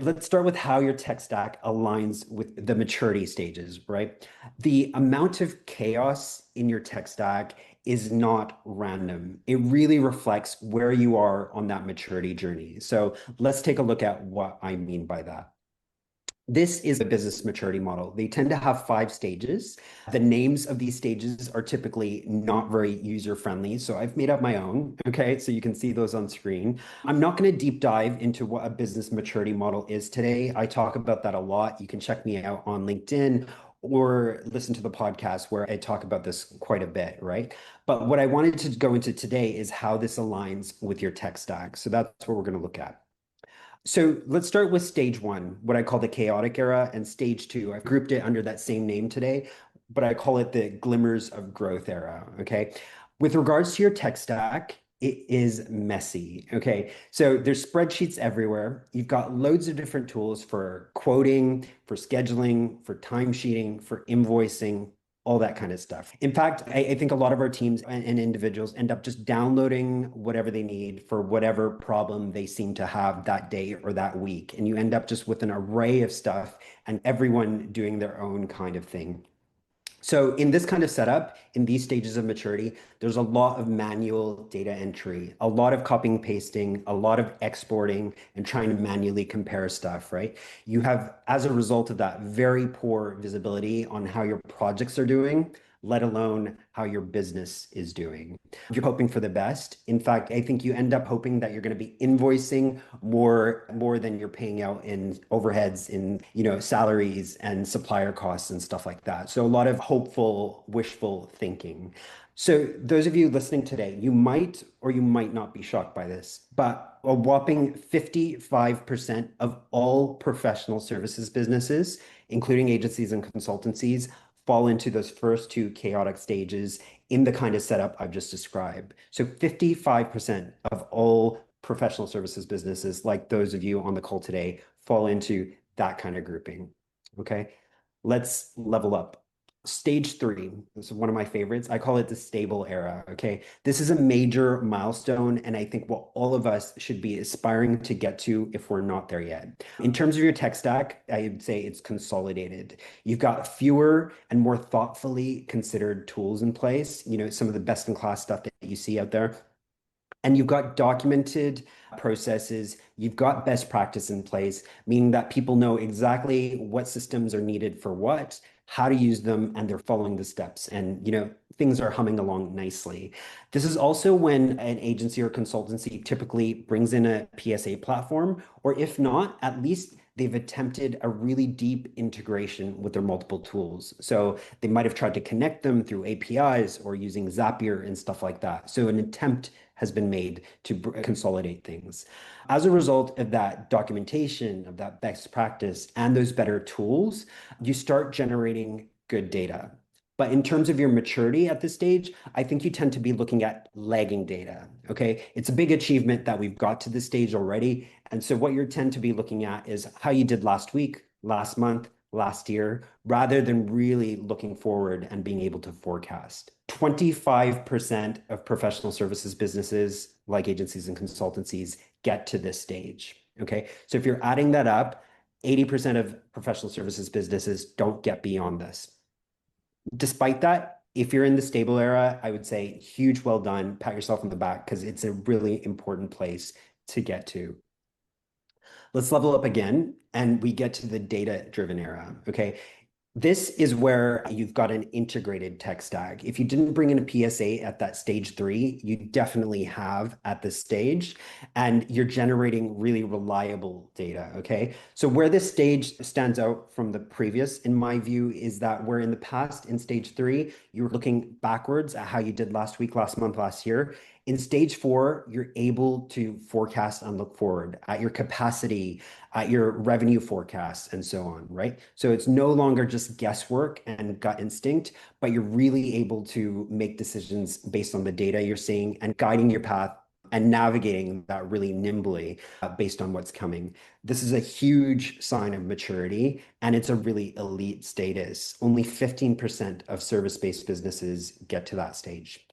Let's start with how your tech stack aligns with the maturity stages, right? The amount of chaos in your tech stack is not random. It really reflects where you are on that maturity journey. So let's take a look at what I mean by that. This is a business maturity model. They tend to have 5 stages. The names of these stages are typically not very user friendly. So I've made up my own. Okay. So you can see those on screen. I'm not going to deep dive into what a business maturity model is today. I talk about that a lot. You can check me out on LinkedIn or listen to the podcast where I talk about this quite a bit, right? But what I wanted to go into today is how this aligns with your tech stack. So that's what we're going to look at. So let's start with stage one, what I call the chaotic era, and stage two. I've grouped it under that same name today, but I call it the glimmers of growth era. Okay. With regards to your tech stack, it is messy. Okay. So there's spreadsheets everywhere. You've got loads of different tools for quoting, for scheduling, for timesheeting, for invoicing, all that kind of stuff. In fact, I think a lot of our teams and individuals end up just downloading whatever they need for whatever problem they seem to have that day or that week. And you end up just with an array of stuff and everyone doing their own kind of thing. So in this kind of setup, in these stages of maturity, there's a lot of manual data entry, a lot of copying, pasting, a lot of exporting and trying to manually compare stuff, right? You have, as a result of that, very poor visibility on how your projects are doing, let alone how your business is doing. You're hoping for the best. In fact, I think you end up hoping that you're going to be invoicing more than you're paying out in overheads, in salaries and supplier costs and stuff like that. So a lot of hopeful, wishful thinking. So those of you listening today, you might or you might not be shocked by this, but a whopping 55% of all professional services businesses, including agencies and consultancies, fall into those first two chaotic stages in the kind of setup I've just described. So 55% of all professional services businesses, like those of you on the call today, fall into that kind of grouping. Okay, let's level up. Stage three, this is one of my favorites. I call it the stable era. Okay, this is a major milestone, and I think what all of us should be aspiring to get to if we're not there yet. In terms of your tech stack, I would say it's consolidated. You've got fewer and more thoughtfully considered tools in place, some of the best in class stuff that you see out there. And you've got documented processes, you've got best practice in place, meaning that people know exactly what systems are needed for what, how to use them, and they're following the steps. And, things are humming along nicely. This is also when an agency or consultancy typically brings in a PSA platform, or if not, at least they've attempted a really deep integration with their multiple tools. So they might have tried to connect them through APIs or using Zapier and stuff like that. So an attempt has been made to consolidate things. As a result of that documentation, of that best practice, and those better tools, you start generating good data. But in terms of your maturity at this stage, I think you tend to be looking at lagging data. Okay. It's a big achievement that we've got to this stage already. And so what you tend to be looking at is how you did last week, last month, last year, rather than really looking forward and being able to forecast. 25% of professional services businesses, like agencies and consultancies, get to this stage. Okay. So if you're adding that up, 80% of professional services businesses don't get beyond this. Despite that, if you're in the stable era, I would say huge well done, pat yourself on the back because it's a really important place to get to. Let's level up again and we get to the data-driven era. Okay. This is where you've got an integrated tech stack. If you didn't bring in a PSA at that stage three, you definitely have at this stage, and you're generating really reliable data. Okay. So where this stage stands out from the previous, in my view, is that where in the past, in stage three, you were looking backwards at how you did last week, last month, last year. In stage four, you're able to forecast and look forward at your capacity, at your revenue forecasts, and so on, right? So it's no longer just guesswork and gut instinct, but you're really able to make decisions based on the data you're seeing and guiding your path and navigating that really nimbly based on what's coming. This is a huge sign of maturity, and it's a really elite status. Only 15% of service-based businesses get to that stage.